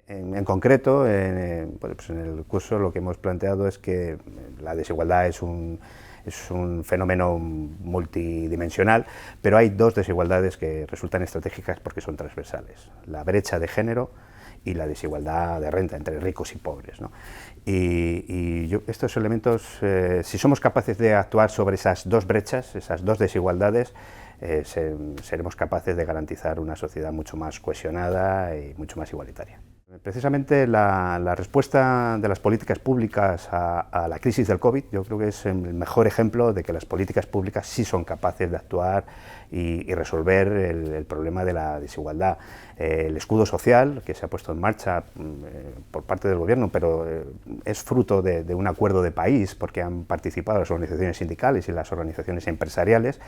En concreto, pues en el curso lo que hemos planteado es que la desigualdad es un fenómeno multidimensional, pero hay dos desigualdades que resultan estratégicas porque son transversales: la brecha de género y la desigualdad de renta entre ricos y pobres, ¿no? Estos elementos, si somos capaces de actuar sobre esas dos brechas, esas dos desigualdades, seremos capaces de garantizar una sociedad mucho más cohesionada y mucho más igualitaria. Precisamente la respuesta de las políticas públicas a la crisis del COVID, yo creo que es el mejor ejemplo de que las políticas públicas sí son capaces de actuar y resolver el problema de la desigualdad. El escudo social que se ha puesto en marcha por parte del Gobierno, pero es fruto de un acuerdo de país, porque han participado las organizaciones sindicales y las organizaciones empresariales,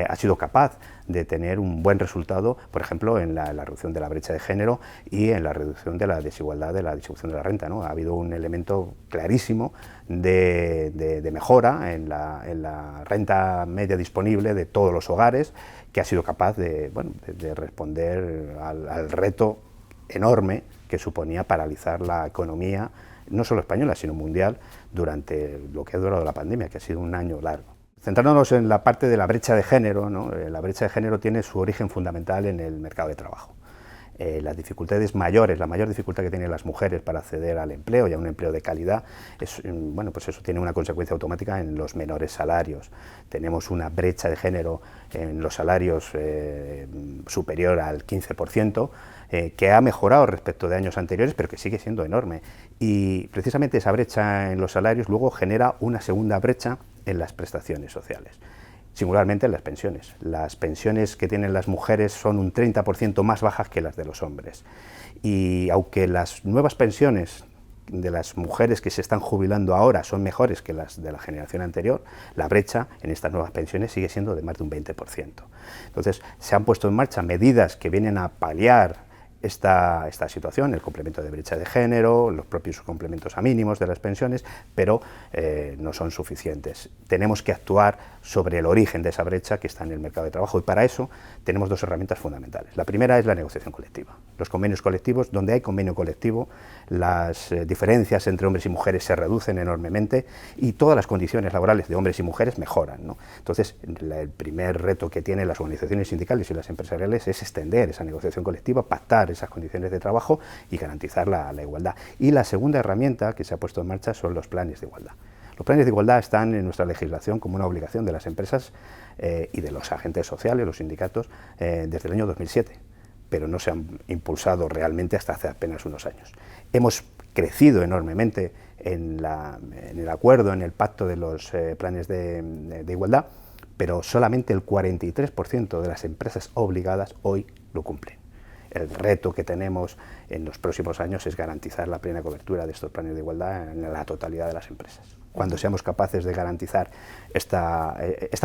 ha sido capaz de tener un buen resultado, por ejemplo, en la reducción de la brecha de género y en la reducción de la desigualdad de la distribución de la renta, ¿no? Ha habido un elemento clarísimo de mejora en la renta media disponible de todos los hogares, que ha sido capaz de responder al reto enorme que suponía paralizar la economía, no solo española, sino mundial, durante lo que ha durado la pandemia, que ha sido un año largo. Centrándonos en la parte de la brecha de género, ¿no? La brecha de género tiene su origen fundamental en el mercado de trabajo. Las dificultades mayores, la mayor dificultad que tienen las mujeres para acceder al empleo y a un empleo de calidad, pues eso tiene una consecuencia automática en los menores salarios. Tenemos una brecha de género en los salarios superior al 15%, que ha mejorado respecto de años anteriores, pero que sigue siendo enorme. Y precisamente esa brecha en los salarios luego genera una segunda brecha en las prestaciones sociales. Singularmente en las pensiones. Las pensiones que tienen las mujeres son un 30% más bajas que las de los hombres. Y aunque las nuevas pensiones de las mujeres que se están jubilando ahora son mejores que las de la generación anterior, la brecha en estas nuevas pensiones sigue siendo de más de un 20%. Entonces, se han puesto en marcha medidas que vienen a paliar esta situación, el complemento de brecha de género, los propios complementos a mínimos de las pensiones, pero no son suficientes. Tenemos que actuar sobre el origen de esa brecha que está en el mercado de trabajo, y para eso tenemos dos herramientas fundamentales. La primera es la negociación colectiva. Los convenios colectivos, donde hay convenio colectivo, las diferencias entre hombres y mujeres se reducen enormemente y todas las condiciones laborales de hombres y mujeres mejoran, ¿no? Entonces, el primer reto que tienen las organizaciones sindicales y las empresariales es extender esa negociación colectiva, pactar esas condiciones de trabajo y garantizar la igualdad. Y la segunda herramienta que se ha puesto en marcha son los planes de igualdad. Los planes de igualdad están en nuestra legislación como una obligación de las empresas y de los agentes sociales, los sindicatos, desde el año 2007, pero no se han impulsado realmente hasta hace apenas unos años. Hemos crecido enormemente en el acuerdo, en el pacto de los planes de igualdad, pero solamente el 43% de las empresas obligadas hoy lo cumplen. El reto que tenemos en los próximos años es garantizar la plena cobertura de estos planes de igualdad en la totalidad de las empresas. Cuando seamos capaces de garantizar esta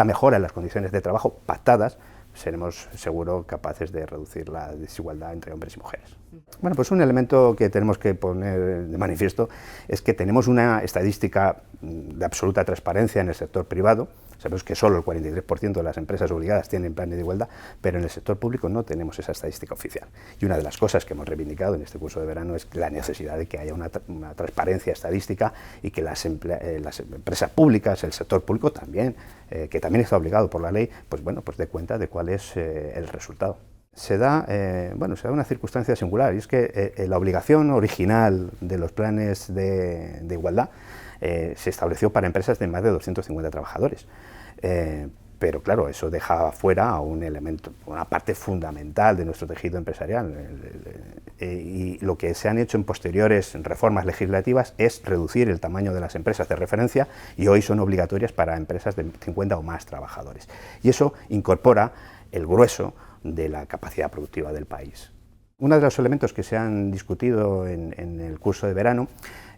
mejora en las condiciones de trabajo pactadas, seremos seguro capaces de reducir la desigualdad entre hombres y mujeres. Bueno, pues un elemento que tenemos que poner de manifiesto es que tenemos una estadística de absoluta transparencia en el sector privado. Sabemos que solo el 43% de las empresas obligadas tienen planes de igualdad, pero en el sector público no tenemos esa estadística oficial. Y una de las cosas que hemos reivindicado en este curso de verano es la necesidad de que haya una transparencia estadística y que las empresas públicas, el sector público también, que también está obligado por la ley, pues dé cuenta de cuál es el resultado. Se da una circunstancia singular, y es que la obligación original de los planes de igualdad se estableció para empresas de más de 250 trabajadores. Pero claro, eso deja fuera a un elemento, una parte fundamental de nuestro tejido empresarial. Y lo que se han hecho en posteriores reformas legislativas es reducir el tamaño de las empresas de referencia, y hoy son obligatorias para empresas de 50 o más trabajadores. Y eso incorpora el grueso de la capacidad productiva del país. Uno de los elementos que se han discutido en el curso de verano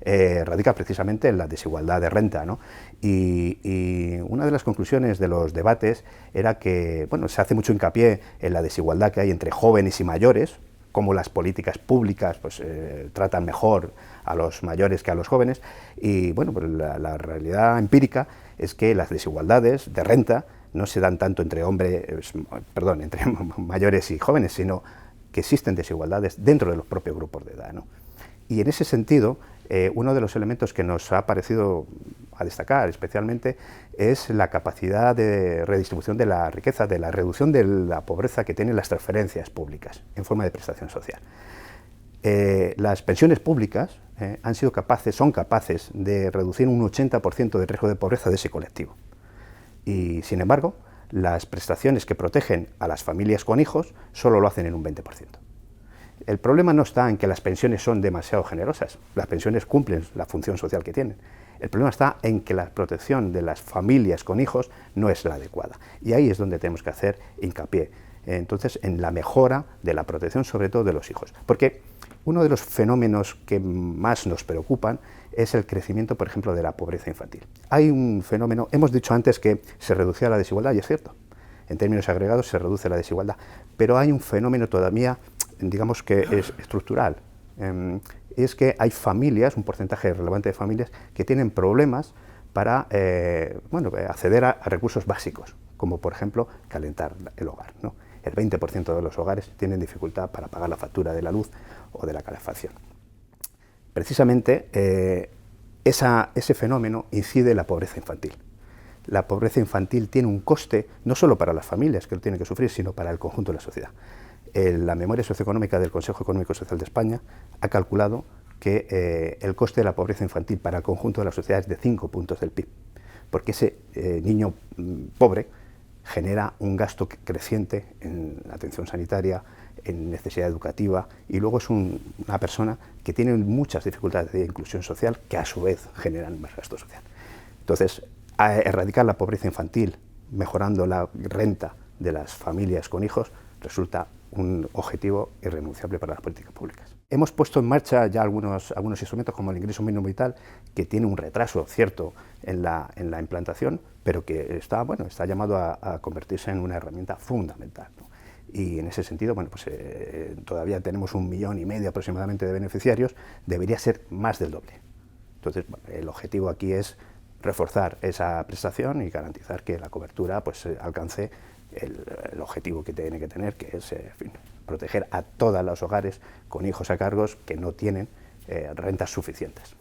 radica precisamente en la desigualdad de renta, ¿no? Y una de las conclusiones de los debates era que se hace mucho hincapié en la desigualdad que hay entre jóvenes y mayores, cómo las políticas públicas tratan mejor a los mayores que a los jóvenes, y la realidad empírica es que las desigualdades de renta no se dan tanto entre mayores y jóvenes, sino que existen desigualdades dentro de los propios grupos de edad, ¿no? Y en ese sentido, uno de los elementos que nos ha parecido a destacar especialmente es la capacidad de redistribución de la riqueza, de la reducción de la pobreza que tienen las transferencias públicas en forma de prestación social. Las pensiones públicas son capaces de reducir un 80% del riesgo de pobreza de ese colectivo. Y, sin embargo, las prestaciones que protegen a las familias con hijos solo lo hacen en un 20%. El problema no está en que las pensiones son demasiado generosas, las pensiones cumplen la función social que tienen. El problema está en que la protección de las familias con hijos no es la adecuada. Y ahí es donde tenemos que hacer hincapié, entonces, en la mejora de la protección, sobre todo de los hijos. Porque uno de los fenómenos que más nos preocupan es el crecimiento, por ejemplo, de la pobreza infantil. Hay un fenómeno, hemos dicho antes que se reducía la desigualdad, y es cierto, en términos agregados se reduce la desigualdad, pero hay un fenómeno todavía, digamos que es estructural, es que hay familias, un porcentaje relevante de familias, que tienen problemas para acceder a recursos básicos, como por ejemplo calentar el hogar, ¿no? El 20% de los hogares tienen dificultad para pagar la factura de la luz o de la calefacción. Precisamente ese fenómeno incide en la pobreza infantil. La pobreza infantil tiene un coste no solo para las familias que lo tienen que sufrir, sino para el conjunto de la sociedad. La memoria socioeconómica del Consejo Económico y Social de España ha calculado que el coste de la pobreza infantil para el conjunto de la sociedad es de 5 puntos del PIB, porque ese niño pobre genera un gasto creciente en atención sanitaria, en necesidad educativa, y luego es una persona que tiene muchas dificultades de inclusión social que a su vez generan más gasto social. Entonces, erradicar la pobreza infantil mejorando la renta de las familias con hijos resulta un objetivo irrenunciable para las políticas públicas. Hemos puesto en marcha ya algunos instrumentos como el ingreso mínimo vital, que tiene un retraso cierto en la implantación, pero que está llamado a convertirse en una herramienta fundamental, ¿no? Y en ese sentido, todavía tenemos 1,5 millones aproximadamente de beneficiarios, debería ser más del doble. Entonces, el objetivo aquí es reforzar esa prestación y garantizar que la cobertura alcance el objetivo que tiene que tener, que es proteger a todos los hogares con hijos a cargo que no tienen rentas suficientes.